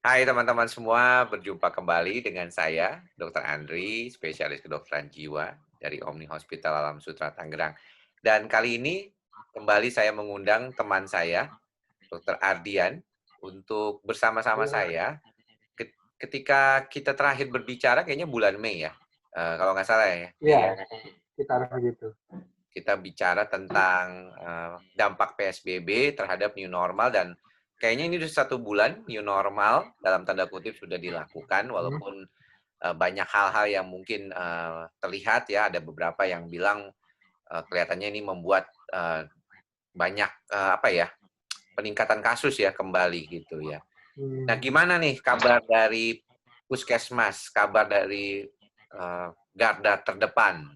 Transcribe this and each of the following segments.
Hai teman-teman semua, berjumpa kembali dengan saya, Dr. Andri, spesialis kedokteran jiwa dari Omni Hospital Alam Sutra Tangerang. Dan kali ini kembali saya mengundang teman saya, Dr. Ardian, untuk bersama-sama Iya, saya ketika kita terakhir berbicara kayaknya bulan Mei ya, kalau nggak salah ya, Mei iya, ya. sekitar begitu. Kita bicara tentang dampak PSBB terhadap new normal dan kayaknya ini sudah 1 bulan new normal dalam tanda kutip sudah dilakukan Mhm. walaupun banyak hal-hal yang mungkin terlihat ya ada beberapa yang bilang kelihatannya ini membuat banyak apa ya peningkatan kasus ya kembali gitu ya. Nah Mmm, gimana nih kabar dari puskesmas, kabar dari garda terdepan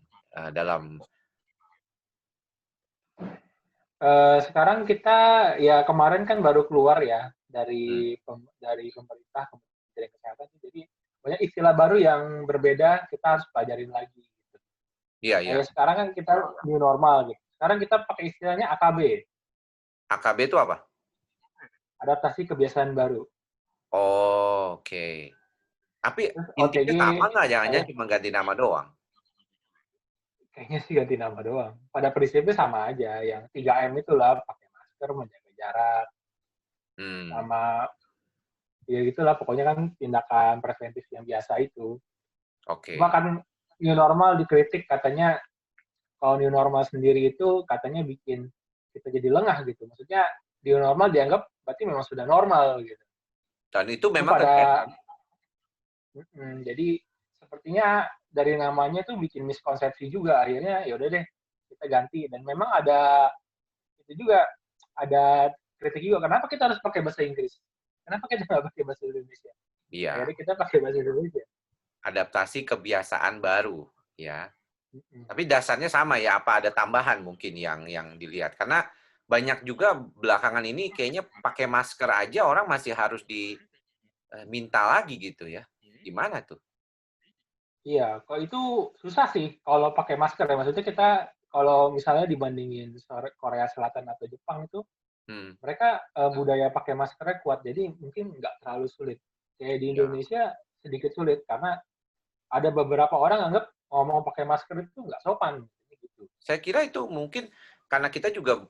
dalam Sekarang kita ya kemarin kan baru keluar ya hmm, dari pemerintah, Kementerian Kesehatan, jadi banyak istilah baru yang berbeda kita harus pelajarin lagi gitu. iya iya. Kayak sekarang kan kita new normal gitu. Sekarang kita pakai istilahnya AKB, AKB itu apa? adaptasi kebiasaan baru. Oh, oke. Tapi Terus intinya OTG sama nggak? Jangan-jangan kayak cuma ganti nama doang? kayaknya sih ganti nama doang. Pada prinsipnya sama aja, yang 3M itulah, pakai masker, menjaga jarak, Hmm, sama ya gitulah pokoknya kan tindakan preventif yang biasa itu. Cuma oke. kan new normal dikritik katanya kalau new normal sendiri itu katanya bikin kita jadi lengah gitu. Maksudnya new normal dianggap berarti memang sudah normal gitu. Dan itu Itu memang pada terjadi. jadi sepertinya dari namanya tuh bikin miskonsepsi juga. Akhirnya ya udah deh kita ganti dan memang ada itu juga ada kritik juga kenapa kita harus pakai bahasa Inggris? Kenapa kita nggak pakai bahasa Indonesia? Iya, Akhirnya kita pakai bahasa Indonesia. adaptasi kebiasaan baru, ya. Mm-mm. Tapi dasarnya sama ya, apa ada tambahan mungkin yang dilihat? Karena banyak juga belakangan ini kayaknya pakai masker aja orang masih harus diminta lagi gitu ya. Gimana tuh? Iya, kalau itu susah sih kalau pakai masker ya. Maksudnya kita kalau misalnya dibandingin Korea Selatan atau Jepang itu, Hmm, mereka budaya pakai maskernya kuat, jadi mungkin nggak terlalu sulit. Kayak di ya. Indonesia sedikit sulit karena ada beberapa orang anggap ngomong pakai masker itu nggak sopan, gitu. Saya kira itu mungkin karena kita juga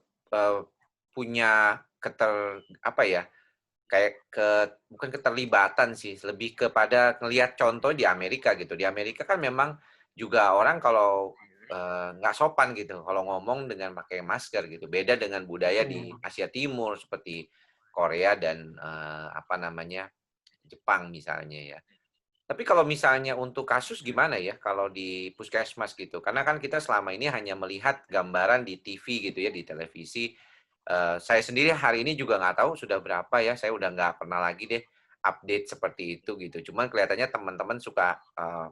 punya apa ya, kayak bukan keterlibatan sih, lebih kepada ngelihat contoh di Amerika gitu. Di Amerika kan memang juga orang kalau nggak sopan gitu, kalau ngomong dengan pakai masker gitu. Beda dengan budaya di Hmm. Asia Timur seperti Korea dan apa namanya Jepang misalnya ya. Tapi kalau misalnya untuk kasus gimana ya kalau di puskesmas gitu? Karena kan kita selama ini hanya melihat gambaran di TV gitu ya, di televisi. Saya sendiri hari ini juga nggak tahu sudah berapa ya, saya udah nggak pernah lagi deh update seperti itu gitu. Cuman kelihatannya teman-teman suka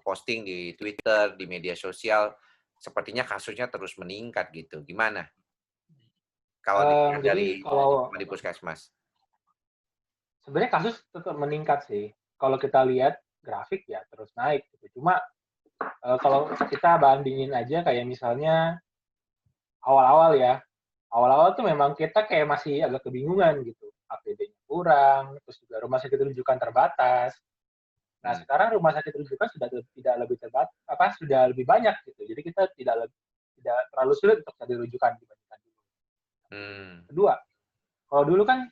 posting di Twitter, di media sosial, sepertinya kasusnya terus meningkat gitu. Gimana kalau dilihat Jadi dari kalau di puskesmas? sebenarnya kasus tetap meningkat sih. Kalau kita lihat grafik ya terus naik gitu. Cuma kalau kita bandingin aja kayak misalnya awal-awal ya, awal-awal tuh memang kita kayak masih agak kebingungan gitu. APD-nya kurang, terus juga rumah sakit rujukan terbatas. Nah, Hmm. sekarang rumah sakit rujukan sudah tidak lebih terbatas, apa sudah lebih banyak gitu. Jadi kita tidak terlalu sulit untuk cari rujukan dibandingkan dulu. Hmm. Kedua, kalau dulu kan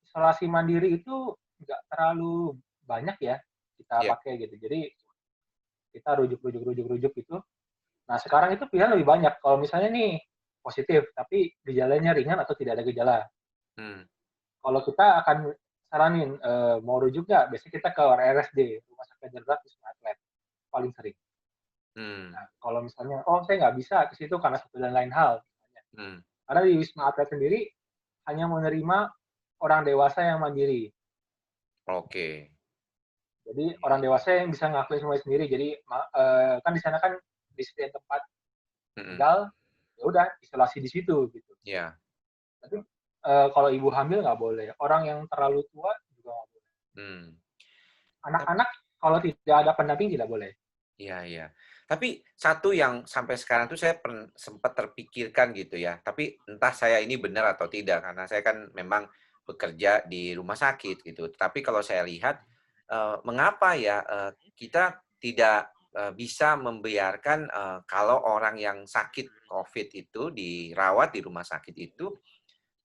isolasi mandiri itu nggak terlalu banyak ya kita Iya. pakai gitu. Jadi kita rujuk gitu. Nah, sekarang itu pilihan lebih banyak. Kalau misalnya nih positif, tapi gejalanya ringan atau tidak ada gejala. Hmm. Kalau kita akan saranin mau rujuk nggak, biasanya kita ke RSD, Rumah Sakit Darurat Wisma Atlet, paling sering. Hmm. Nah, kalau misalnya, oh saya nggak bisa ke situ karena satu dan lain hal. Hmm. Karena di Wisma Atlet sendiri hanya menerima orang dewasa yang mandiri. Oke. Jadi orang dewasa yang bisa ngelakuin semuanya sendiri. Jadi kan di sana kan di setiap tempat Hmm. tinggal, ya udah isolasi di situ gitu. Iya. Tapi kalau ibu hamil nggak boleh, orang yang terlalu tua juga nggak boleh. Hmm. Anak-anak kalau tidak ada pendamping tidak boleh. Iya iya. Tapi satu yang sampai sekarang tuh saya sempat terpikirkan gitu ya, tapi entah saya ini benar atau tidak, karena saya kan memang bekerja di rumah sakit gitu. Tapi kalau saya lihat, mengapa ya kita tidak bisa membiarkan kalau orang yang sakit COVID itu dirawat di rumah sakit itu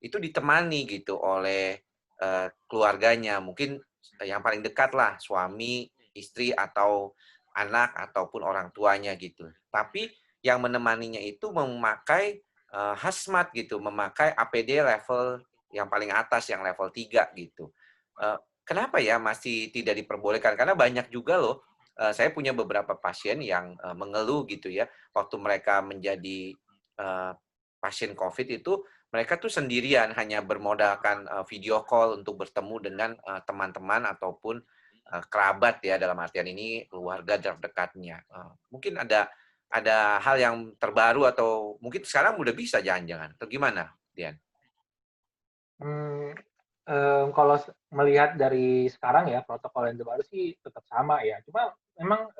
ditemani gitu oleh keluarganya, mungkin yang paling dekat lah, suami, istri, atau anak, ataupun orang tuanya gitu. Tapi yang menemaninya itu memakai hazmat gitu, memakai APD level yang paling atas, yang level 3 gitu. Kenapa ya masih tidak diperbolehkan? Karena banyak juga loh, saya punya beberapa pasien yang mengeluh gitu ya, waktu mereka menjadi pasien COVID itu mereka tuh sendirian, hanya bermodalkan video call untuk bertemu dengan teman-teman ataupun kerabat ya, dalam artian ini keluarga terdekatnya. Mungkin ada hal yang terbaru atau mungkin sekarang udah bisa jangan-jangan, atau gimana, Dian? Mmm, kalau melihat dari sekarang ya, protokol yang terbaru sih tetap sama ya. Cuma memang,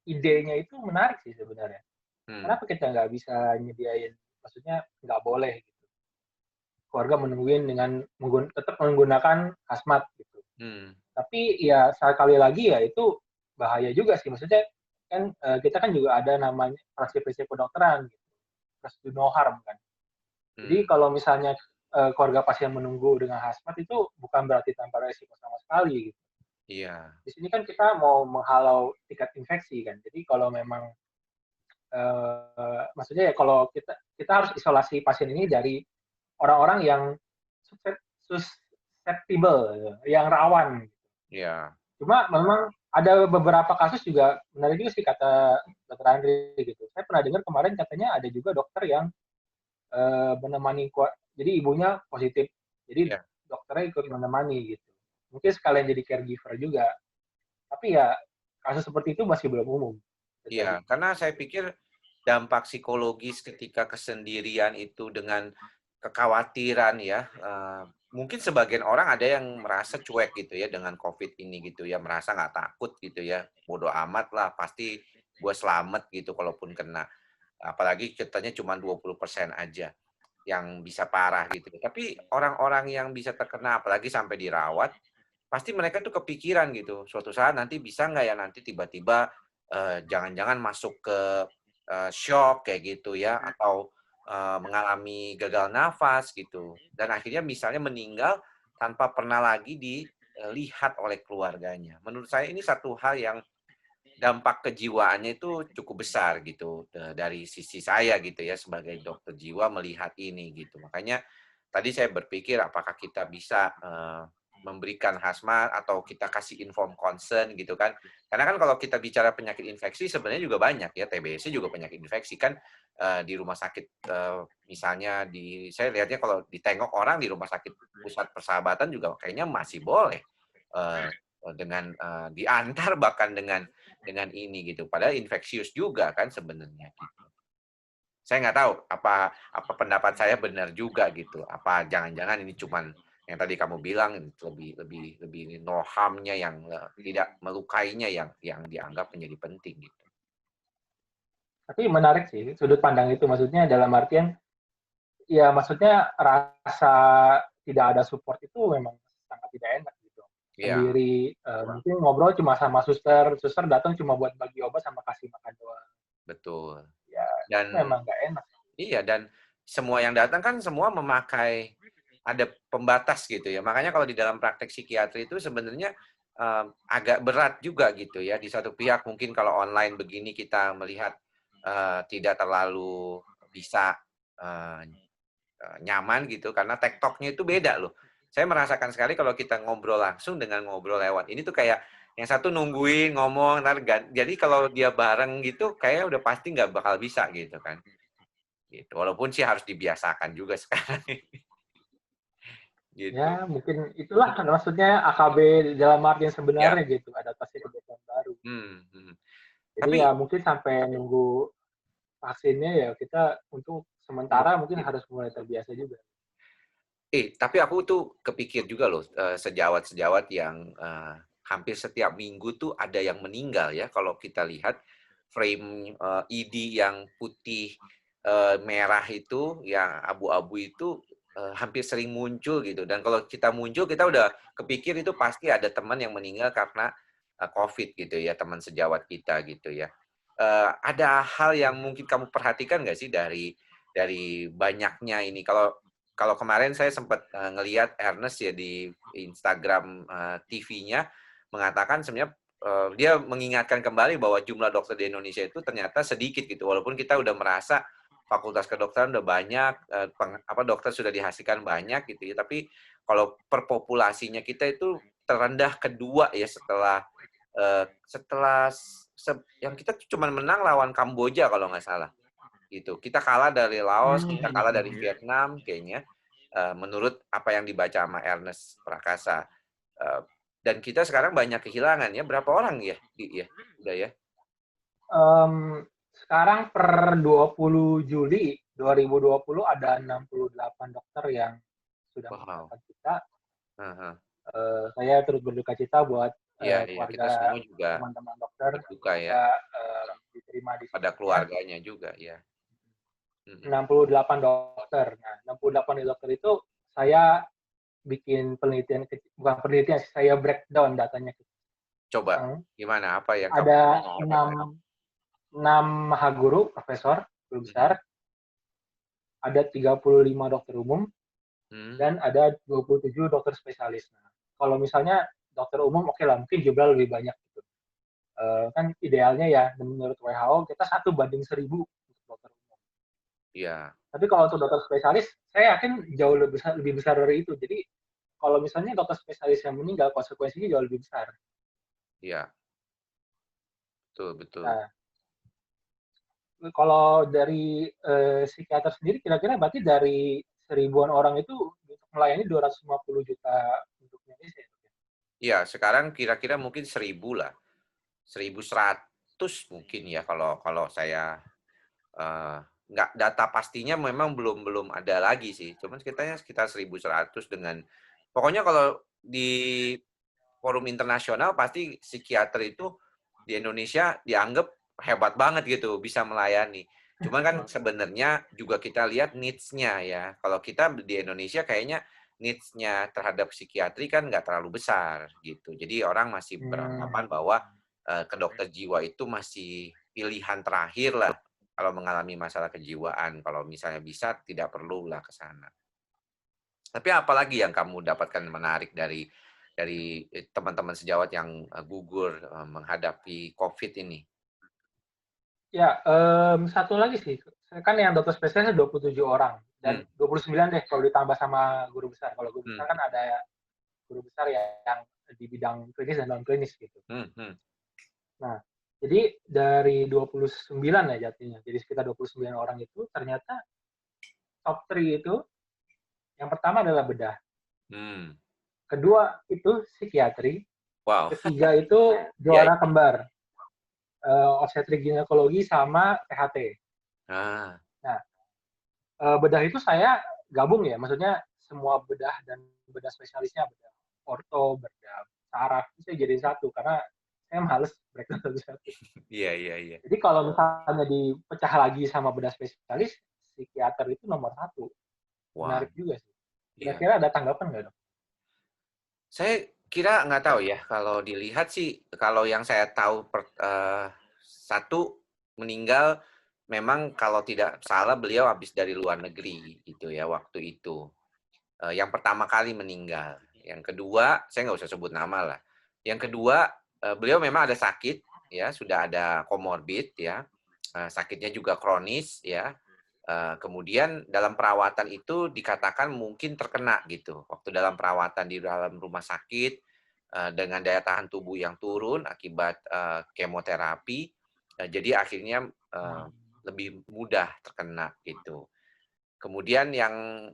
idenya itu menarik sih sebenarnya. Hmm, Kenapa kita nggak bisa nyediain, maksudnya nggak boleh gitu, keluarga menungguin dengan tetap menggunakan hazmat gitu. hmm, Tapi ya sekali lagi ya itu bahaya juga sih, maksudnya kan, kita kan juga ada namanya prinsip-prinsip kedokteran gitu, first do no harm kan. Jadi hmm, kalau misalnya, keluarga pasien menunggu dengan hazmat itu bukan berarti tanpa resiko sama sekali gitu. iya, Di sini kan kita mau menghalau tingkat infeksi kan. Jadi kalau memang, maksudnya ya kalau kita kita harus isolasi pasien ini dari orang-orang yang susceptible gitu, yang rawan. iya, Cuma memang ada beberapa kasus juga menarik juga sih kata Dokter Andri gitu. Saya pernah dengar kemarin katanya ada juga dokter yang menemani jadi ibunya positif, jadi iya, dokternya ikut menemani gitu. Mungkin sekalian jadi caregiver juga, tapi ya kasus seperti itu masih belum umum terjadi. iya. Karena saya pikir dampak psikologis ketika kesendirian itu dengan kekhawatiran ya, mungkin sebagian orang ada yang merasa cuek gitu ya dengan COVID ini gitu ya, merasa nggak takut gitu ya, bodo amat lah, pasti gue selamat gitu kalaupun kena. Apalagi katanya cuma 20% aja yang bisa parah gitu. Tapi orang-orang yang bisa terkena apalagi sampai dirawat, pasti mereka tuh kepikiran gitu, suatu saat nanti bisa nggak ya nanti tiba-tiba, jangan-jangan masuk ke, syok kayak gitu ya, atau, mengalami gagal nafas gitu, dan akhirnya misalnya meninggal tanpa pernah lagi dilihat oleh keluarganya. Menurut saya ini satu hal yang dampak kejiwaannya itu cukup besar gitu, dari sisi saya gitu ya sebagai dokter jiwa melihat ini gitu. Makanya tadi saya berpikir apakah kita bisa, memberikan hazmat atau kita kasih inform concern gitu kan. Karena kan kalau kita bicara penyakit infeksi sebenarnya juga banyak ya, TBC juga penyakit infeksi kan, di rumah sakit, misalnya saya lihatnya kalau ditengok orang di rumah sakit pusat persahabatan juga kayaknya masih boleh, eee, dengan, diantar bahkan dengan ini gitu, padahal infeksius juga kan sebenarnya gitu. Saya nggak tahu apa pendapat saya benar juga gitu, apa jangan-jangan ini cuman yang tadi kamu bilang lebih lebih lebih no harm-nya yang, tidak melukainya yang dianggap menjadi penting gitu. Tapi menarik sih sudut pandang itu, maksudnya dalam artian, ya maksudnya rasa tidak ada support itu memang sangat tidak enak gitu. Iya, Sendiri, mungkin ngobrol cuma sama suster, suster datang cuma buat bagi obat sama kasih makan doang. betul. Ya itu Dan memang nggak enak. iya, dan semua yang datang kan semua memakai ada pembatas gitu ya. Makanya kalau di dalam praktek psikiatri itu sebenarnya, agak berat juga gitu ya. Di satu pihak mungkin kalau online begini kita melihat, tidak terlalu bisa, eee nyaman gitu karena tektoknya itu beda loh. Saya merasakan sekali kalau kita ngobrol langsung dengan ngobrol lewat ini tuh kayak yang satu nungguin ngomong entar jadi kalau dia bareng gitu kayaknya udah pasti nggak bakal bisa gitu kan, gitu. Walaupun sih harus dibiasakan juga sekarang gitu. Ya mungkin itulah maksudnya AKB dalam artian Ya, sebenarnya gitu, adaptasi kebiasaan baru. mhm. Jadi Tapi ya mungkin sampai nunggu vaksinnya ya kita untuk untuk sementara mungkin harus mulai terbiasa juga. tapi aku tuh kepikir juga loh, sejawat-sejawat yang, hampir setiap minggu tuh ada yang meninggal ya, kalau kita lihat frame, ID yang putih, merah itu, yang abu-abu itu, hampir sering muncul gitu. Dan kalau kita muncul, kita udah kepikir itu pasti ada teman yang meninggal karena COVID gitu ya, teman sejawat kita gitu ya. Ada hal yang mungkin kamu perhatikan nggak sih dari banyaknya ini? Kalau kemarin saya sempat ngelihat Ernest ya di Instagram TV-nya mengatakan sebenarnya dia mengingatkan kembali bahwa jumlah dokter di Indonesia itu ternyata sedikit gitu, walaupun kita udah merasa fakultas kedokteran udah banyak, dokter sudah dihasilkan banyak gitu ya, tapi kalau per populasinya kita itu terendah kedua ya setelah setelah yang kita cuma menang lawan Kamboja kalau nggak salah gitu. Kita kalah dari Laos, kita kalah dari Vietnam kayaknya, menurut apa yang dibaca sama Ernest Prakasa. Dan kita sekarang banyak kehilangan ya, berapa orang ya? Udah ya? Sekarang per 20 Juli 2020 ada 68 dokter yang sudah Wow. meninggalkan kita. Uh-huh. Saya turut berduka cita buat Iya, kita keluarga semua juga teman-teman dokter, berduka ya, semoga diterima di pada sisinya. keluarganya juga ya. 68 dokter. Nah, 68 dokter itu saya bikin penelitian, bukan penelitian, saya breakdown datanya. Coba, gimana? Apa yang kamu Ada dapatkan? 6 maha guru, profesor, guru besar, ada 35 dokter umum, dan ada 27 dokter spesialis. Nah, kalau misalnya dokter umum, oke lah, mungkin jumlah lebih banyak. Gitu. Kan idealnya ya, menurut WHO, kita 1:1000 untuk dokter umum. Iya. Tapi kalau untuk dokter spesialis, saya yakin jauh lebih besar dari itu. Jadi, kalau misalnya dokter spesialis yang meninggal, konsekuensinya jauh lebih besar. Iya. Betul. Nah, kalau dari psikiater sendiri, kira-kira berarti dari 1000-an orang itu untuk melayani 250 juta untuk Indonesia. Iya, sekarang kira-kira mungkin 1000 lah. 1100 mungkin ya kalau saya nggak, data pastinya memang belum ada lagi sih. Cuman sekitar 1100 dengan pokoknya kalau di forum internasional pasti psikiater itu di Indonesia dianggap hebat banget gitu, bisa melayani. Cuman kan sebenarnya juga kita lihat needs-nya ya. Kalau kita di Indonesia kayaknya needs-nya terhadap psikiatri kan nggak terlalu besar gitu. Jadi orang masih beranggapan bahwa ke dokter jiwa itu masih pilihan terakhir lah kalau mengalami masalah kejiwaan. Kalau misalnya bisa, tidak perlulah ke sana. Tapi apalagi yang kamu dapatkan menarik dari teman-teman sejawat yang gugur menghadapi COVID ini? Ya, satu lagi sih, kan yang dokter spesialis 27 orang, dan 29 deh kalau ditambah sama guru besar. Kalau guru besar kan ada guru besar yang di bidang klinis dan non-klinis gitu. Nah, jadi dari 29 ya jatuhnya, jadi sekitar 29 orang itu ternyata top 3 itu yang pertama adalah bedah. Kedua itu psikiatri. Wow. Ketiga itu juara kembar. Obstetrik ginekologi sama THT. Nah, bedah itu saya gabung ya, maksudnya semua bedah dan bedah spesialisnya, bedah orto, bedah saraf, itu saya jadiin satu karena saya males breakdown satu-satu. Iya. Jadi kalau misalnya dipecah lagi sama bedah spesialis, psikiater itu nomor 1. Menarik juga sih. Kira-kira ada tanggapan nggak, Dok? Saya kira nggak tahu ya, kalau dilihat sih, kalau yang saya tahu satu meninggal, memang kalau tidak salah beliau habis dari luar negeri gitu ya waktu itu. Yang pertama kali meninggal. Yang kedua, saya nggak usah sebut nama lah. Yang kedua, beliau memang ada sakit, ya sudah ada komorbid ya, sakitnya juga kronis ya. Kemudian dalam perawatan itu dikatakan mungkin terkena gitu. Waktu dalam perawatan di dalam rumah sakit dengan daya tahan tubuh yang turun akibat kemoterapi, jadi akhirnya lebih mudah terkena gitu. Kemudian yang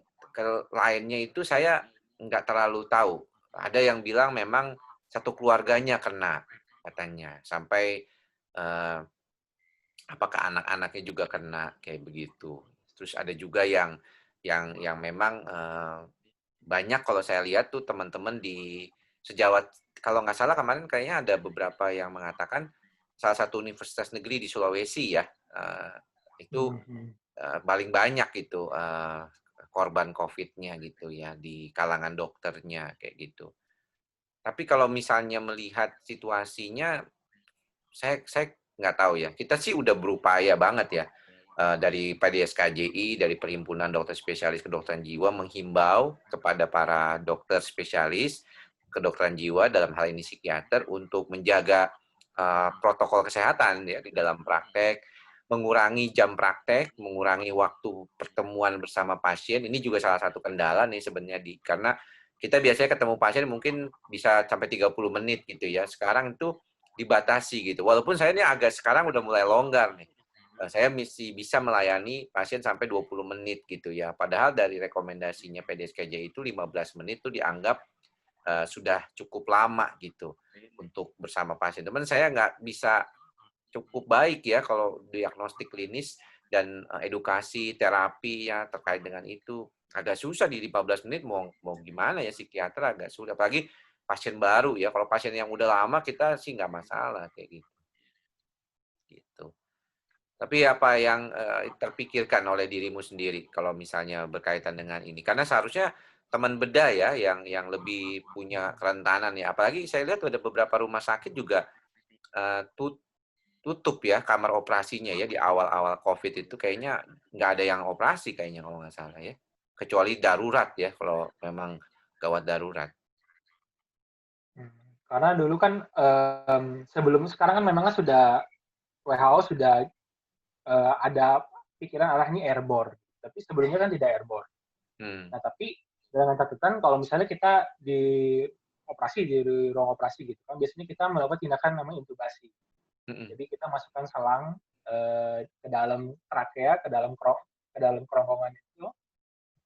lainnya itu saya nggak terlalu tahu. Ada yang bilang memang satu keluarganya kena katanya, sampai apakah anak-anaknya juga kena kayak begitu. Terus ada juga yang memang banyak kalau saya lihat tuh teman-teman di sejawat, kalau nggak salah kemarin kayaknya ada beberapa yang mengatakan salah satu universitas negeri di Sulawesi ya, itu paling banyak itu korban COVID-nya gitu ya, di kalangan dokternya kayak gitu. Tapi kalau misalnya melihat situasinya, saya nggak tahu ya. Kita sih udah berupaya banget ya, dari PDSKJI, dari Perhimpunan Dokter Spesialis Kedokteran Jiwa menghimbau kepada para dokter spesialis kedokteran jiwa, dalam hal ini psikiater, untuk menjaga, protokol kesehatan ya di dalam praktek, mengurangi jam praktek, mengurangi waktu pertemuan bersama pasien. Ini juga salah satu kendala nih sebenarnya karena kita biasanya ketemu pasien mungkin bisa sampai 30 menit gitu ya. Sekarang itu dibatasi gitu. Walaupun saya ini agak sekarang udah mulai longgar nih. Saya masih bisa melayani pasien sampai 20 menit gitu ya. Padahal dari rekomendasinya PDSKJ itu 15 menit itu dianggap sudah cukup lama gitu untuk bersama pasien. Teman saya nggak bisa cukup baik ya kalau diagnostik klinis dan edukasi terapi ya terkait dengan itu agak susah di 15 menit mau mau gimana ya psikiater agak sulit apalagi pasien baru ya kalau pasien yang udah lama kita sih nggak masalah kayak gitu gitu. Tapi apa yang terpikirkan oleh dirimu sendiri kalau misalnya berkaitan dengan ini? Karena seharusnya teman bedah ya yang lebih punya kerentanan ya. Apalagi saya lihat ada beberapa rumah sakit juga tutup ya kamar operasinya ya di awal-awal COVID itu kayaknya nggak ada yang operasi kayaknya kalau nggak salah ya. Kecuali darurat ya kalau memang gawat darurat. Karena dulu kan sebelum sekarang kan memang sudah WHO sudah ada pikiran arah ini airborne, tapi sebelumnya kan tidak airborne. Hmm. Nah, tapi dengan catatan kalau misalnya kita di operasi di ruang operasi gitu kan, biasanya kita melakukan tindakan namanya intubasi. Mm-mm. Jadi kita masukkan selang ke dalam trakea, ke dalam kerongkongan itu,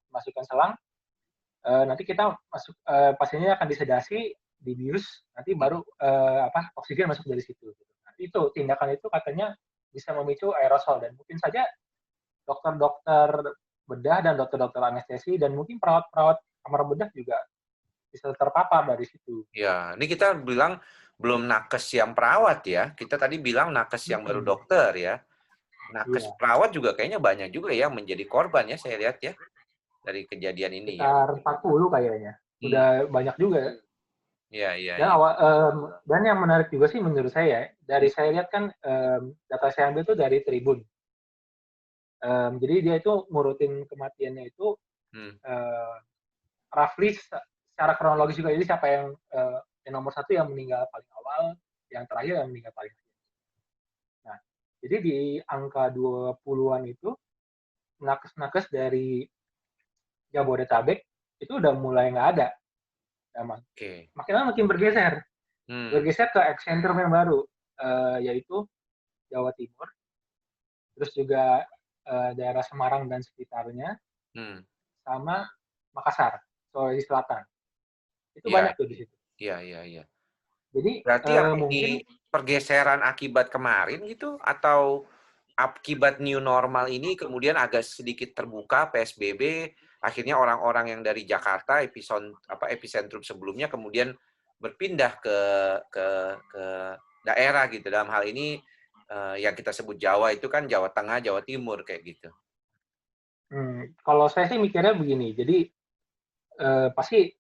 masukkan selang. Nanti kita masuk pasiennya akan disedasi, dibius, nanti baru oksigen masuk dari situ. Nah, itu tindakan itu katanya bisa memicu aerosol dan mungkin saja dokter-dokter bedah dan dokter-dokter anestesi dan mungkin perawat-perawat kamar bedah juga bisa terpapar dari situ. Ya, ini kita bilang belum nakes yang perawat ya. Kita tadi bilang nakes yang baru Hmm, dokter ya. Nakes iya, perawat juga kayaknya banyak juga yang menjadi korban ya saya lihat ya dari kejadian ini ya. sekitar 40 kayaknya. Hmm. Udah banyak juga. Iya, iya, Dan iya. dan yang menarik juga sih menurut saya, dari saya lihat kan data saya ambil itu dari Tribun. Jadi dia itu ngurutin kematiannya itu Hmm. uh, roughly secara kronologis juga. Jadi siapa yang nomor satu yang meninggal paling awal, yang terakhir yang meninggal paling akhir. Nah, jadi di angka 20-an itu nakes-nakes dari Jabodetabek itu udah mulai nggak ada. Emang. Oke. Makin lama makin bergeser. Hmm. Bergeser ke epicentrum yang baru, yaitu Jawa Timur, terus juga daerah Semarang dan sekitarnya, Hmm. sama Makassar, Sulawesi Selatan. Itu Iya, banyak tuh di situ. iya, iya, iya. Jadi Berarti apa mungkin ini pergeseran akibat kemarin gitu atau akibat new normal ini kemudian agak sedikit terbuka PSBB, akhirnya orang-orang yang dari Jakarta epicentrum sebelumnya kemudian berpindah ke daerah gitu. Dalam hal ini yang kita sebut Jawa itu kan Jawa Tengah, Jawa Timur kayak gitu. kalau saya sih mikirnya begini. Jadi pasti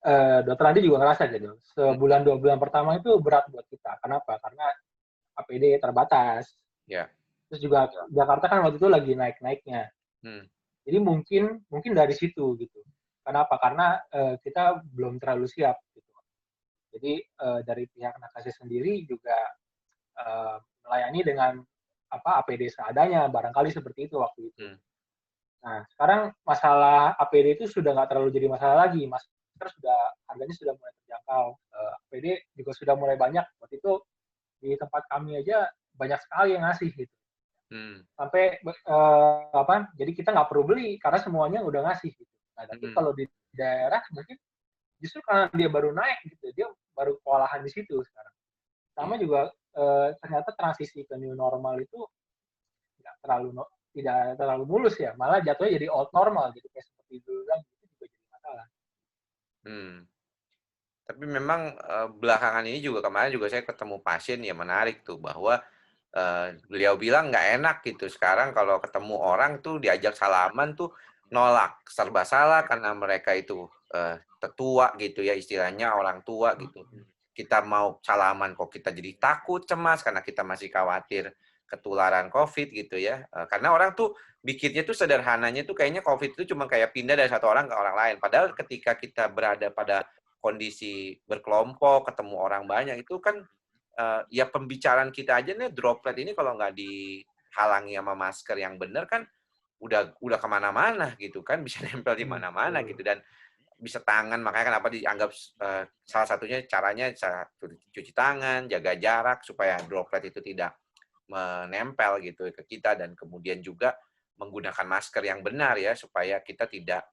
Dokter Andi juga ngerasa gitu. Hmm. Sebulan 2 bulan pertama itu berat buat kita. Kenapa? Karena APD terbatas. Ya. Terus juga Jakarta kan waktu itu lagi naik-naiknya. Hmm. Jadi mungkin mungkin dari situ gitu. Kenapa? Karena kita belum terlalu siap gitu. Jadi dari pihak nakesnya sendiri juga melayani dengan APD seadanya, barangkali seperti itu waktu itu. Hmm. Nah, sekarang masalah APD itu sudah nggak terlalu jadi masalah lagi. Masker sudah harganya sudah mulai terjangkau. APD juga sudah mulai banyak. Waktu itu di tempat kami aja banyak sekali yang ngasih gitu. Hmm. Sampai jadi kita nggak perlu beli karena semuanya udah ngasih gitu. Nah, tapi Hmm. kalau di daerah mungkin justru karena dia baru naik gitu, dia baru kewalahan di situ sekarang. Sama Iya. juga ternyata transisi ke new normal itu nggak terlalu tidak terlalu mulus ya, malah jatuhnya jadi old normal gitu kayak seperti dulu bilang itu juga jadi masalah. Hmm. Tapi memang belakangan ini juga kemarin juga saya ketemu pasien yang menarik tuh bahwa beliau bilang nggak enak gitu sekarang kalau ketemu orang tuh diajak salaman tuh nolak, serba salah karena mereka itu tetua gitu ya, istilahnya orang tua gitu. Kita mau salaman kok kita jadi takut, cemas karena kita masih khawatir ketularan COVID gitu ya. Karena orang tuh bikinnya tuh sederhananya tuh kayaknya COVID itu cuma kayak pindah dari satu orang ke orang lain. Padahal ketika kita berada pada kondisi berkelompok, ketemu orang banyak itu kan ya pembicaraan kita aja nih droplet ini kalau nggak dihalangi sama masker yang benar kan udah kemana-mana gitu kan, bisa nempel di mana-mana gitu dan bisa tangan, makanya kenapa dianggap salah satunya caranya cuci tangan, jaga jarak supaya droplet itu tidak menempel gitu ke kita dan kemudian juga menggunakan masker yang benar ya supaya kita tidak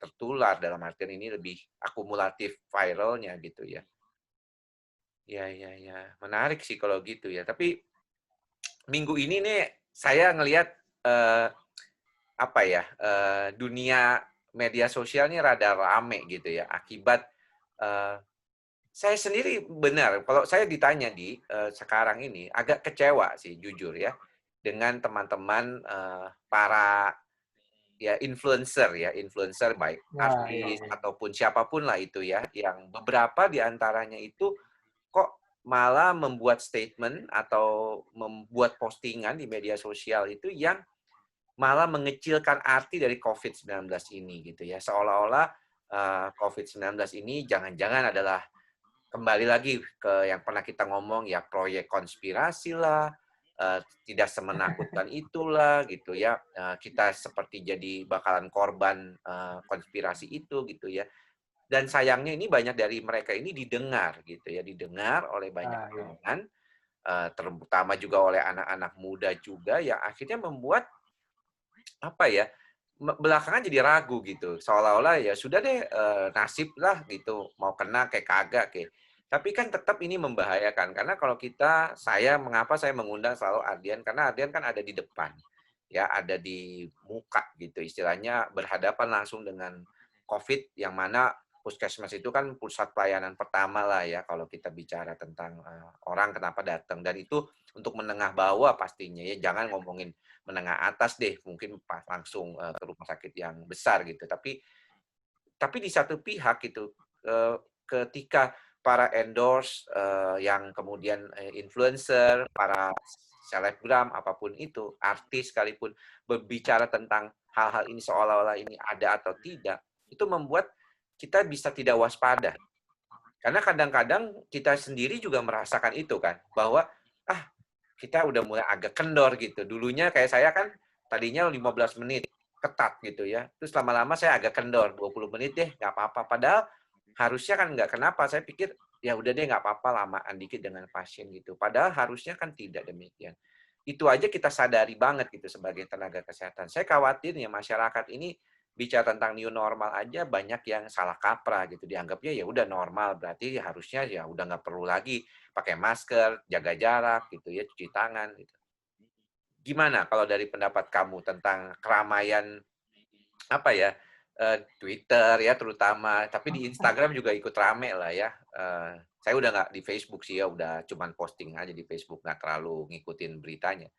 tertular dalam artian ini lebih akumulatif viralnya gitu ya. Ya, ya, ya. Menarik sih kalau gitu ya. Tapi minggu ini nih saya ngelihat apa ya, dunia media sosial ini rada rame gitu ya, akibat, saya sendiri benar, kalau saya ditanya sekarang ini agak kecewa sih jujur ya, dengan teman-teman, para influencer baik Nah, iya, artis iya. ataupun siapapun lah itu ya, yang beberapa di antaranya itu kok malah membuat statement atau membuat postingan di media sosial itu yang malah mengecilkan arti dari COVID-19 ini gitu ya. Seolah-olah COVID-19 ini jangan-jangan adalah kembali lagi ke yang pernah kita ngomong ya proyek konspirasi lah, tidak semenakutkan itulah gitu ya. Kita seperti jadi bakalan korban konspirasi itu gitu ya. Dan sayangnya ini banyak dari mereka ini didengar gitu ya, didengar oleh banyak Nah, iya. kalangan, terutama juga oleh anak-anak muda juga yang akhirnya membuat apa ya, belakangan jadi ragu gitu, seolah-olah ya sudah deh, nasib lah gitu, mau kena kayak kagak kayak. Tapi kan tetap ini membahayakan, karena kalau mengapa saya mengundang selalu Ardian, karena Ardian kan ada di depan, ya ada di muka gitu, istilahnya berhadapan langsung dengan COVID, yang mana puskesmas itu kan pusat pelayanan pertama lah ya, kalau kita bicara tentang, orang kenapa datang, dan itu untuk menengah bawah pastinya ya, jangan ngomongin menengah atas deh, mungkin pas langsung, ke rumah sakit yang besar gitu. Tapi di satu pihak gitu, ketika para endorse, yang kemudian, influencer, para selebgram, apapun itu, artis sekalipun, berbicara tentang hal-hal ini seolah-olah ini ada atau tidak, itu membuat kita bisa tidak waspada. Karena kadang-kadang kita sendiri juga merasakan itu kan, bahwa, ah, kita udah mulai agak kendor gitu. Dulunya kayak saya kan tadinya 15 menit, ketat gitu ya. Terus lama-lama saya agak kendor, 20 menit deh, nggak apa-apa. Padahal harusnya kan nggak kenapa, saya pikir, ya udah deh nggak apa-apa lamaan dikit dengan pasien gitu. Padahal harusnya kan tidak demikian. Itu aja kita sadari banget gitu sebagai tenaga kesehatan. Saya khawatir ya masyarakat ini bicara tentang new normal aja banyak yang salah kaprah gitu. Dianggapnya ya udah normal, berarti harusnya ya udah nggak perlu lagi pakai masker, jaga jarak gitu ya, cuci tangan gitu. Gimana kalau dari pendapat kamu tentang keramaian apa ya, Twitter ya terutama, tapi di Instagram juga ikut rame lah ya. Saya udah nggak di Facebook sih ya, udah cuman posting aja di Facebook, nggak terlalu ngikutin beritanya.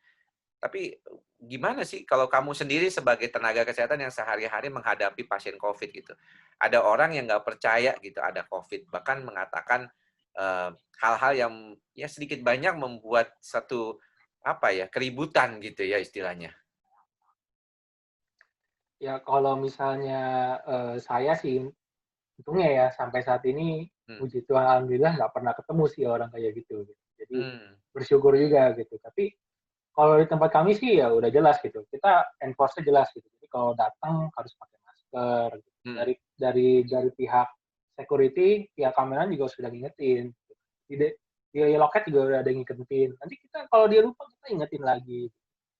Tapi gimana sih kalau kamu sendiri sebagai tenaga kesehatan yang sehari-hari menghadapi pasien COVID gitu? Ada orang yang nggak percaya gitu ada COVID, bahkan mengatakan hal-hal yang ya sedikit banyak membuat satu apa ya keributan gitu ya istilahnya. Ya kalau misalnya, saya sih untungnya ya sampai saat ini Hmm. puji Tuhan alhamdulillah nggak pernah ketemu sih orang kayak gitu. Jadi Hmm. bersyukur juga gitu. Tapi kalau di tempat kami sih ya udah jelas gitu, kita enforce-nya jelas gitu. Jadi kalau datang harus pakai masker gitu. Hmm. Dari pihak security, pihak keamanan juga sudah ngingetin. Di di loket juga udah ada yang ngingetin. Nanti kita kalau dia lupa kita ingetin lagi.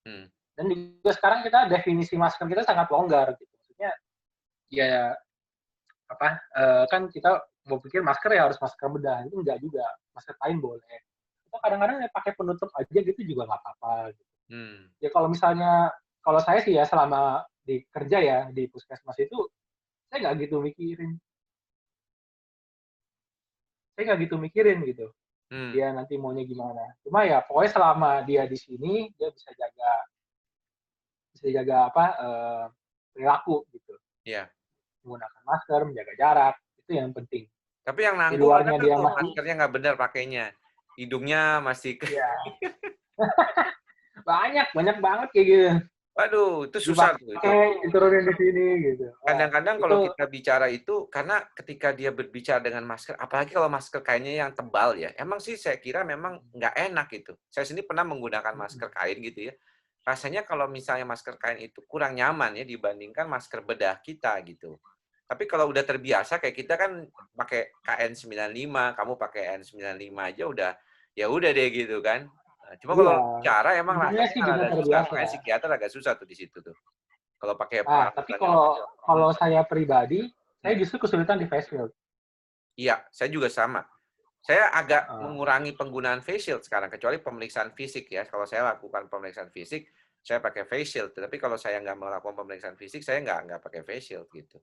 Hmm. Dan juga sekarang kita definisi masker kita sangat longgar gitu. Maksudnya ya apa kan kita mau pikir masker ya harus masker bedah itu enggak juga masker kain boleh atau kadang-kadang ya pakai penutup aja gitu juga nggak apa-apa gitu. Hmm. Ya kalau misalnya kalau saya sih ya selama di kerja ya di puskesmas itu saya nggak gitu mikirin saya nggak gitu mikirin gitu Hmm. dia nanti maunya gimana cuma ya pokoknya selama dia di sini dia bisa jaga apa perilaku gitu. Iya. Menggunakan masker, menjaga jarak, itu yang penting. Tapi yang Di nanggung ada luarnya nggak dia tuh masih, maskernya nggak benar pakainya? Hidungnya masih ya banyak banget kayak gitu. waduh, itu susah tuh itu. Dipakai, diturunin di sini gitu. Wah, Kadang-kadang itu kalau kita bicara itu, karena ketika dia berbicara dengan masker, apalagi kalau masker kainnya yang tebal ya, emang sih saya kira memang nggak enak gitu. Saya sendiri pernah menggunakan masker kain gitu ya. Rasanya kalau misalnya masker kain itu kurang nyaman ya dibandingkan masker bedah kita gitu. Tapi kalau udah terbiasa kayak kita kan pakai KN95, kamu pakai N95 aja udah ya udah deh gitu kan. Nah, cuma iya. kalau bicara emang Untungnya rasanya sih kan bisa ada susah, terbiasa. makanya psikiater agak susah tuh di situ tuh. Kalau pakai Ah, tapi peralatan yang kalau hmm, kalau saya pribadi, saya hmm. justru kesulitan di face shield. Iya, saya juga sama. Saya agak Uh, mengurangi penggunaan face shield sekarang, kecuali pemeriksaan fisik ya. Kalau saya lakukan pemeriksaan fisik, saya pakai face shield. Tapi kalau saya nggak melakukan pemeriksaan fisik, saya nggak pakai face shield gitu.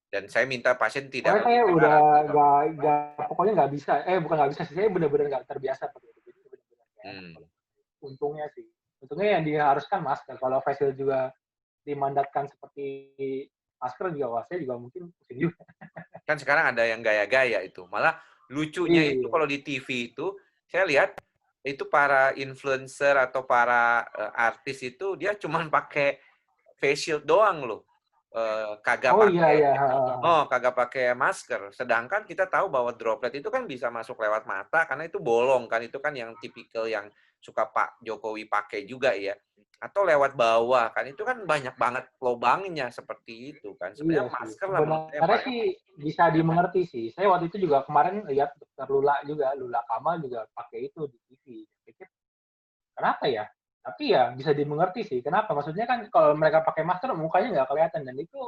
Dan saya minta pasien tidak Pokoknya saya udah berbicara. nggak pokoknya nggak bisa. Bukan nggak bisa sih, saya benar-benar nggak terbiasa pakai itu. Jadi benar-benar nggak enak. Hmm. Untungnya sih. Untungnya yang diharuskan masker. Kalau face shield juga dimandatkan seperti masker juga, wah saya juga mungkin pusing juga. Kan sekarang ada yang gaya-gaya itu. Malah lucunya itu Iya. kalau di TV itu, saya lihat itu para influencer atau para artis itu dia cuma pakai face shield doang loh. Kagak Oh iya pakai iya. oh, kagak pakai masker. Sedangkan kita tahu bahwa droplet itu kan bisa masuk lewat mata karena itu bolong kan. Itu kan yang tipikal yang suka Pak Jokowi pakai juga ya. Atau lewat bawah kan. Itu kan banyak banget lubangnya seperti itu kan. Iya Sebenarnya sih. masker lah menurut saya Sebenarnya paling sih bisa dimengerti sih. Saya waktu itu juga kemarin lihat dokter Lula juga, Lula Kamal juga pakai itu di TV. Pikir kenapa ya? Tapi ya bisa dimengerti sih. Kenapa? Maksudnya kan kalau mereka pakai masker mukanya nggak kelihatan dan itu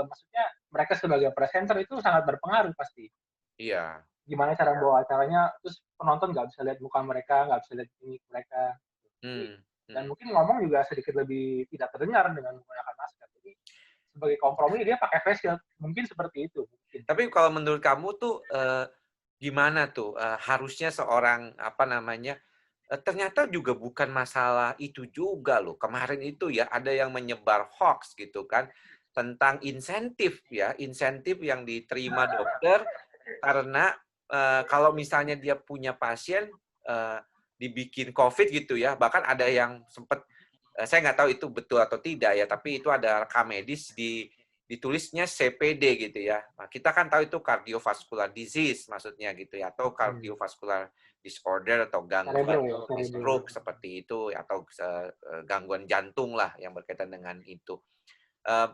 maksudnya mereka sebagai presenter itu sangat berpengaruh pasti. iya. Gimana cara bawa acaranya, terus penonton nggak bisa lihat muka mereka, nggak bisa lihat mimik mereka. Jadi, Hmm, dan hmm. mungkin ngomong juga sedikit lebih tidak terdengar dengan menggunakan masker. Jadi sebagai kompromi dia pakai face shield. Mungkin seperti itu. Mungkin. Tapi kalau menurut kamu tuh gimana tuh harusnya seorang apa namanya ternyata juga bukan masalah itu juga loh. Kemarin itu ya ada yang menyebar hoax gitu kan tentang insentif ya, insentif yang diterima dokter karena kalau misalnya dia punya pasien dibikin COVID gitu ya, bahkan ada yang sempat saya nggak tahu itu betul atau tidak ya, tapi itu ada rekam medis ditulisnya CPD gitu ya. Nah, kita kan tahu itu cardiovascular disease maksudnya gitu ya, atau cardiovascular disorder atau gangguan Cerebro ya, di cerebro. stroke seperti itu atau gangguan jantung lah yang berkaitan dengan itu. Eh,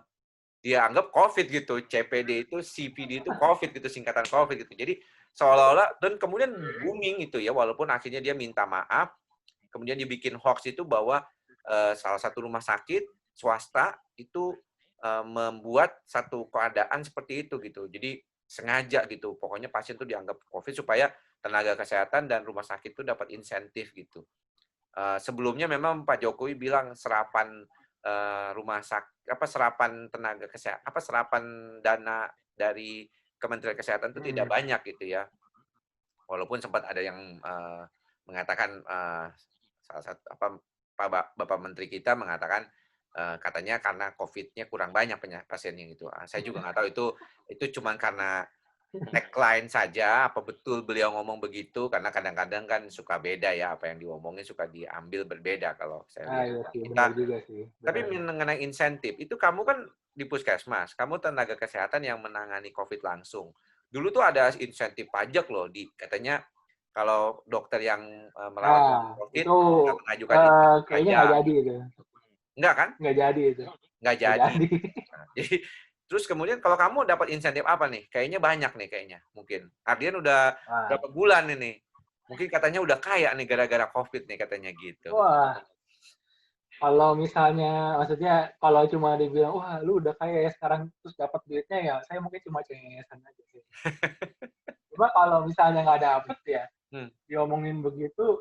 dia anggap COVID gitu, CPD itu, CPD itu COVID gitu, singkatan COVID gitu. Jadi seolah-olah dan kemudian booming itu ya, walaupun akhirnya dia minta maaf, kemudian dibikin hoax itu bahwa salah satu rumah sakit swasta itu membuat satu keadaan seperti itu gitu. Jadi sengaja gitu, pokoknya pasien itu dianggap COVID supaya tenaga kesehatan dan rumah sakit itu dapat insentif gitu. Sebelumnya memang Pak Jokowi bilang serapan rumah sakit apa serapan tenaga kesehatan apa serapan dana dari Kementerian Kesehatan itu tidak banyak gitu ya. Walaupun sempat ada yang mengatakan salah satu apa Bapak Menteri kita mengatakan katanya karena COVID-nya kurang banyak pasiennya gitu. Saya juga nggak tahu itu cuma karena tagline saja, apa betul beliau ngomong begitu, karena kadang-kadang kan suka beda ya, apa yang diomongin suka diambil berbeda kalau saya Ah lihat. iya sih, benar Kita, juga sih. tapi Benar. mengenai insentif, itu kamu kan di puskesmas, kamu tenaga kesehatan yang menangani COVID langsung. Dulu tuh ada insentif pajak loh, katanya kalau dokter yang merawat Nah, COVID itu bisa mengajukan insentif kayaknya nggak pajak. jadi itu. Enggak kan? Nggak jadi itu. Nggak Nggak jadi. jadi. Nah, jadi terus kemudian kalau kamu dapat insentif apa nih? Kayaknya banyak nih kayaknya, mungkin. Ardian udah Nah, berapa bulan ini? Mungkin katanya udah kaya nih gara-gara COVID nih katanya gitu. wah, kalau misalnya, maksudnya kalau cuma dibilang, wah lu udah kaya ya sekarang terus dapat duitnya ya, saya mungkin cuma cengengesan aja sih. Cuma kalau misalnya nggak dapet ya, Hmm, diomongin begitu,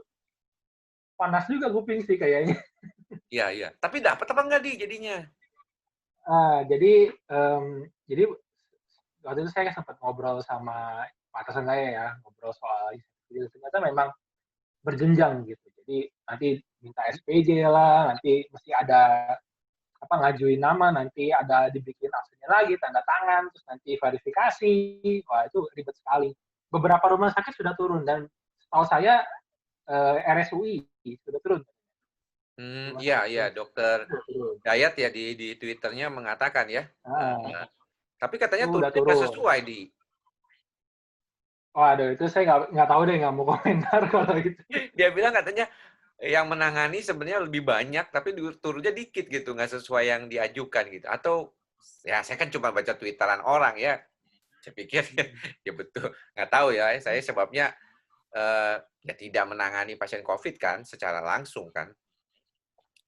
panas juga kuping sih kayaknya. iya iya. Tapi dapat apa enggak di jadinya? Jadi waktu itu saya sempat ngobrol sama atasan saya ya, ngobrol soal itu. Ternyata memang berjenjang gitu. Jadi nanti minta SPJ lah, nanti mesti ada ngajuin nama, nanti ada dibikin absennya lagi, tanda tangan, terus nanti verifikasi. Wah, itu ribet sekali. Beberapa rumah sakit sudah turun, dan setahu saya RSUI sudah turun. Rumah Iya, sakit iya, umum dokter sudah turun. Dayat ya di Twitternya mengatakan ya. Nah, Tapi itu katanya udah turunnya nggak turun. sesuai di. Waduh, itu saya nggak tahu deh, nggak mau komentar kalau gitu. Dia bilang katanya yang menangani sebenarnya lebih banyak, tapi turunnya dikit gitu, nggak sesuai yang diajukan gitu. Atau ya saya kan cuma baca twitteran orang ya. Saya pikir ya betul, nggak tahu ya. Saya sebabnya ya tidak menangani pasien COVID kan secara langsung kan.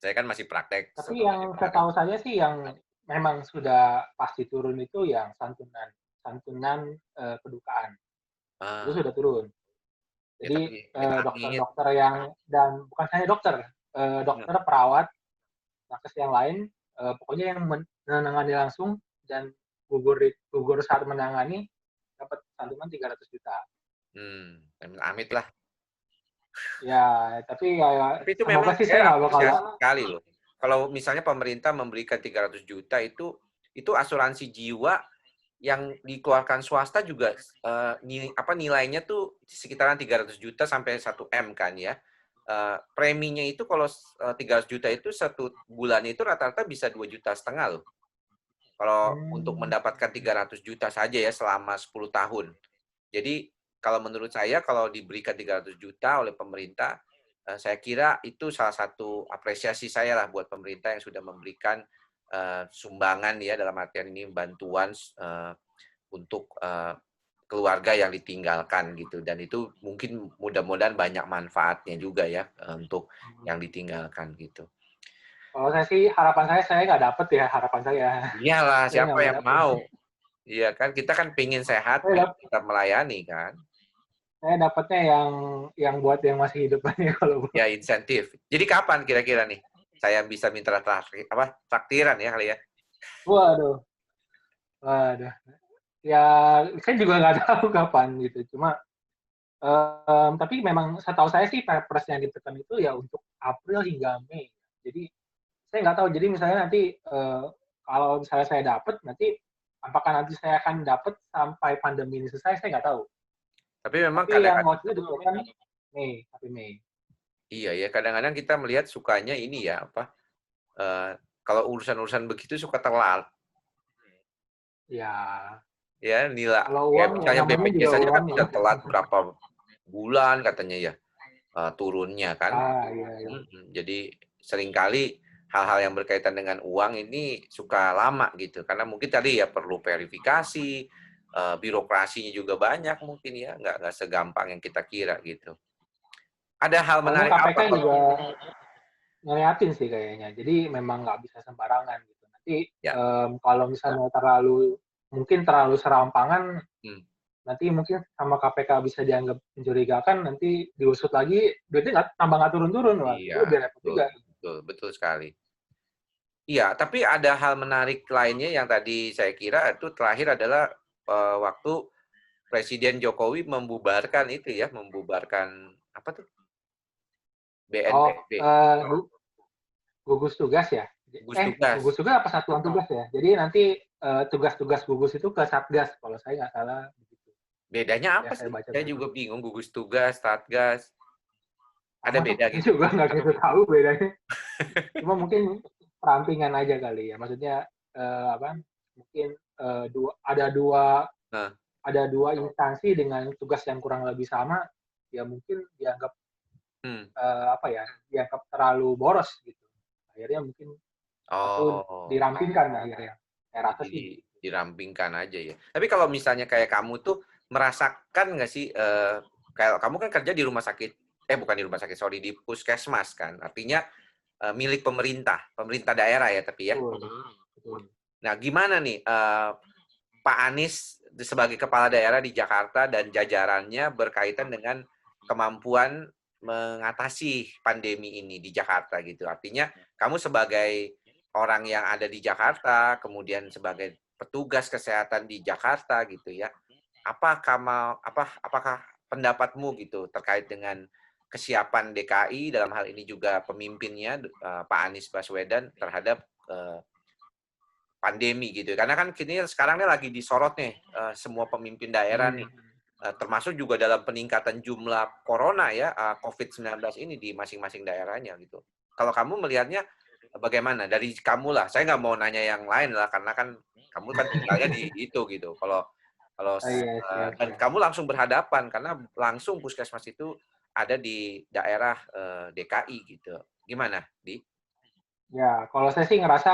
Saya kan masih praktek Tapi sebagai yang tenaga. setahu saya sih yang memang sudah pasti turun itu yang santunan, santunan kedukaan. Itu Ah, sudah turun. ya Jadi tapi amit-amit. dokter-dokter yang, dan bukan hanya dokter, Hmm. dokter, perawat, nakes yang lain, pokoknya yang menangani langsung dan gugur saat menangani dapat santunan 300 juta. Amit lah. Ya, tapi ya Tapi itu semoga memang sih saya saya nggak bakal. apresiasi sekali loh. Kalau misalnya pemerintah memberikan 300 juta itu asuransi jiwa yang dikeluarkan swasta juga nilainya tuh sekitaran 300 juta sampai 1 M kan ya. Preminya itu kalau 300 juta itu satu bulannya itu rata-rata bisa 2,5 juta loh. Kalau untuk Hmm, mendapatkan 300 juta saja ya selama 10 tahun. Jadi kalau menurut saya kalau diberikan 300 juta oleh pemerintah, saya kira itu salah satu apresiasi saya lah buat pemerintah yang sudah memberikan sumbangan ya dalam artian ini bantuan untuk keluarga yang ditinggalkan gitu dan itu mungkin mudah-mudahan banyak manfaatnya juga ya untuk yang ditinggalkan gitu. kalau saya sih harapan saya nggak dapet ya, harapan saya. Iyalah, Saya nggak siapa mau yang dapet. mau? Iya kan kita kan pingin sehat, Saya pingin dap- tetap melayani kan. saya dapatnya yang buat yang masih hidup aja kalau. Ya insentif. Jadi kapan kira-kira nih saya bisa minta traktiran ya kali ya? Waduh, waduh. Ya, saya juga nggak tahu kapan gitu. Cuma, tapi memang setahu saya sih Perpres yang ditekan itu ya untuk April hingga Mei. Jadi saya nggak tahu. Jadi misalnya nanti kalau misalnya saya dapat, nanti apakah nanti saya akan dapat sampai pandemi ini selesai? Saya nggak tahu. Tapi memang Tapi yang kadang-kadang waktu itu ditekan Mei, sampai Mei. iya ya, kadang-kadang kita melihat sukanya ini ya apa kalau urusan-urusan begitu suka telat Ya, ya nilai kalau kayak uang ya misalnya namanya juga BPJS saja uang kan ya. bisa telat berapa bulan katanya ya turunnya kan. Ah, iya, iya. Jadi seringkali hal-hal yang berkaitan dengan uang ini suka lama gitu karena mungkin tadi ya perlu verifikasi, birokrasinya juga banyak mungkin ya nggak segampang yang kita kira gitu. Ada hal Soalnya menarik KPK apa kalau juga ngeliatin sih kayaknya. Jadi memang nggak bisa sembarangan gitu. Nanti ya? kalau misalnya mungkin terlalu serampangan, Hmm. nanti mungkin sama KPK bisa dianggap mencurigakan, nanti diusut lagi, duitnya tambah nggak turun-turun, wah itu Iya, lebih repot betul, juga. betul, betul sekali. Iya, tapi ada hal menarik lainnya yang tadi saya kira itu terakhir adalah waktu Presiden Jokowi membubarkan itu ya, membubarkan apa tuh Oh, BNPB, gugus tugas ya? gugus tugas. Gugus tugas apa satuan tugas ya? Jadi nanti tugas-tugas gugus itu ke Satgas, kalau saya nggak salah begitu. Bedanya Ya apa saya sih? baca Saya tadi. juga bingung, gugus tugas, satgas, ada Sama sih, beda saya gitu. juga nggak gitu tahu bedanya. Cuma mungkin perampingan aja kali ya. Maksudnya apa? Mungkin Nah, ada dua instansi dengan tugas yang kurang lebih sama, ya mungkin dianggap hmm. apa ya? Dianggap terlalu boros gitu. Akhirnya mungkin satu Oh, dirampingkan akhirnya. Saya rasa sih jadi begitu. dirampingkan aja ya. Tapi kalau misalnya kayak kamu tuh merasakan nggak sih, kayak kamu kan kerja di rumah sakit, bukan di rumah sakit, sorry, di puskesmas kan, artinya milik pemerintah, pemerintah daerah ya tapi ya. Betul, betul. Nah, gimana nih Pak Anies sebagai kepala daerah di Jakarta dan jajarannya berkaitan dengan kemampuan mengatasi pandemi ini di Jakarta gitu. Artinya kamu sebagai orang yang ada di Jakarta, kemudian sebagai petugas kesehatan di Jakarta gitu ya. Apakah pendapatmu gitu terkait dengan kesiapan DKI dalam hal ini juga pemimpinnya Pak Anies Baswedan terhadap pandemi gitu. Karena kan kini sekarang ini lagi disorot nih semua pemimpin daerah nih. Termasuk juga dalam peningkatan jumlah corona ya, COVID-19 ini di masing-masing daerahnya gitu. Kalau kamu melihatnya bagaimana? Dari kamu lah, saya nggak mau nanya yang lain lah, karena kan kamu kan tinggalnya di itu gitu. Kalau kalau Iya, siap, dan siap. kamu langsung berhadapan karena langsung puskesmas itu ada di daerah DKI gitu. Gimana, Di? Ya, kalau saya sih ngerasa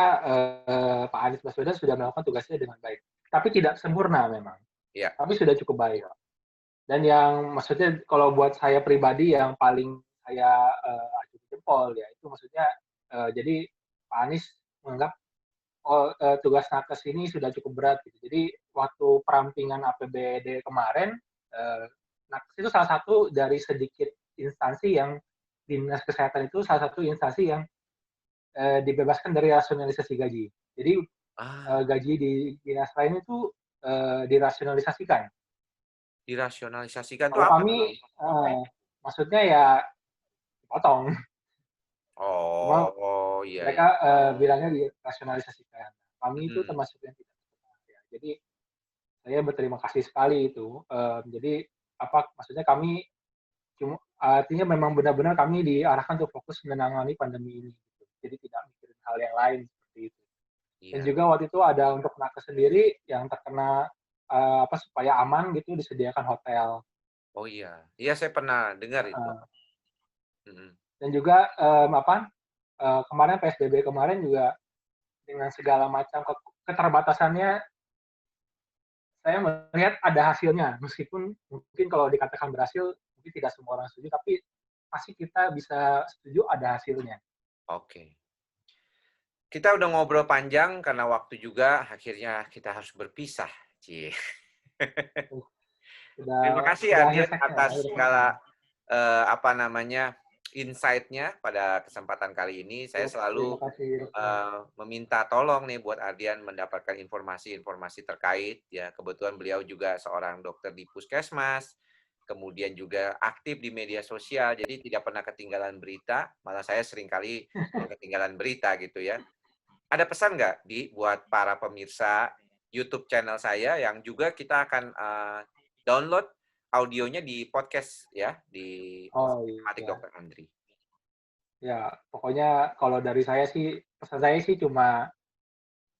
Pak Anies Baswedan sudah melakukan tugasnya dengan baik. Tapi tidak sempurna memang. Ya. Tapi sudah cukup baik. Dan yang maksudnya kalau buat saya pribadi yang paling saya acungi jempol ya itu maksudnya jadi Pak Anies menganggap tugas nakes ini sudah cukup berat gitu. Jadi waktu perampingan APBD kemarin nakes itu salah satu dari sedikit instansi yang Dinas Kesehatan itu salah satu instansi yang dibebaskan dari rasionalisasi gaji. Jadi gaji di dinas lain itu dirasionalisasikan. Dirasionalisasikan tuh Kalau apa tuh? kami maksudnya ya potong. Cuma Oh, iya, mereka iya. bilangnya dirasionalisasikan. Kami itu Mhm. termasuk yang tidak pernah ya. Jadi saya berterima kasih sekali itu. Jadi apa maksudnya kami cuma artinya memang benar-benar kami diarahkan untuk fokus menangani pandemi ini. Gitu. Jadi tidak mikirin hal yang lain seperti itu. Dan Iya. juga waktu itu ada untuk nakes sendiri yang terkena apa supaya aman gitu disediakan hotel. Oh, iya. Iya, saya pernah dengar itu. Uh, Mhm. dan juga kemarin PSBB kemarin juga dengan segala macam keterbatasannya saya melihat ada hasilnya meskipun mungkin kalau dikatakan berhasil mungkin tidak semua orang setuju tapi pasti kita bisa setuju ada hasilnya. Oke. Kita udah ngobrol panjang karena waktu juga akhirnya kita harus berpisah. Cie. Terima Sudah kasih udah akhir Ardian segmen ya, atas akhir segmen. segala apa namanya insight-nya pada kesempatan kali ini. Saya Terima selalu kasih dokter. meminta tolong nih buat Ardian mendapatkan informasi-informasi terkait ya. Kebetulan beliau juga seorang dokter di puskesmas, kemudian juga aktif di media sosial, jadi tidak pernah ketinggalan berita. Malah saya seringkali ketinggalan berita gitu ya. Ada pesan nggak buat para pemirsa YouTube channel saya yang juga kita akan download audionya di podcast ya di Oh Sistematik iya. Dokter Andri. Ya, pokoknya kalau dari saya sih pesan saya sih cuma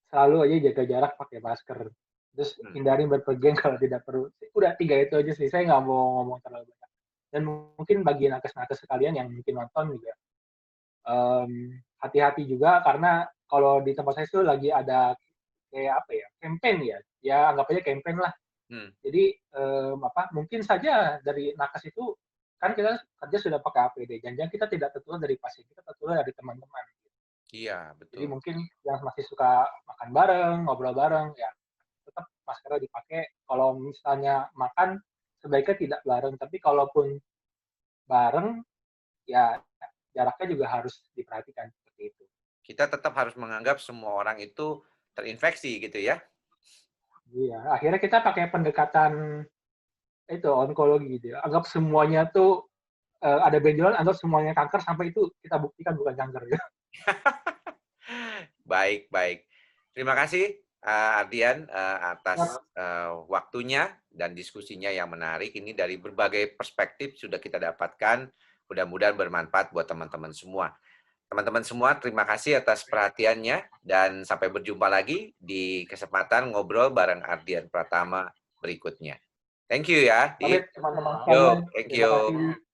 selalu aja jaga jarak pakai masker. Terus Hmm. hindari berpergian kalau tidak perlu. Udah 3 itu aja sih. Saya nggak mau ngomong terlalu banyak. Dan mungkin bagi nakes-nakes sekalian yang mungkin nonton juga hati-hati juga karena kalau di tempat saya itu lagi ada kayak apa ya, campaign ya. Ya anggap aja campaign lah. Hmm. Jadi apa mungkin saja dari nakes itu kan kita kerja sudah pakai APD. Jangan-jangan kita tidak tertular dari pasien, kita tertular dari teman-teman. Iya, Jadi betul. mungkin yang masih suka makan bareng, ngobrol bareng, ya tetap maskernya dipakai. Kalau misalnya makan, sebaiknya tidak bareng. Tapi kalaupun bareng, ya jaraknya juga harus diperhatikan seperti itu. Kita tetap harus menganggap semua orang itu terinfeksi gitu ya. Iya, akhirnya kita pakai pendekatan itu onkologi gitu ya. Anggap semuanya tuh ada benjolan, anggap semuanya kanker sampai itu kita buktikan bukan kanker. Ya. Baik, baik. Terima kasih Ardian atas Ya, waktunya dan diskusinya yang menarik. Ini dari berbagai perspektif sudah kita dapatkan. Mudah-mudahan bermanfaat buat teman-teman semua. Teman-teman semua, terima kasih atas perhatiannya dan sampai berjumpa lagi di kesempatan ngobrol bareng Ardian Pratama berikutnya. Thank you ya, Di. pamit teman-teman sekalian. Yo, thank Terima you. kasih.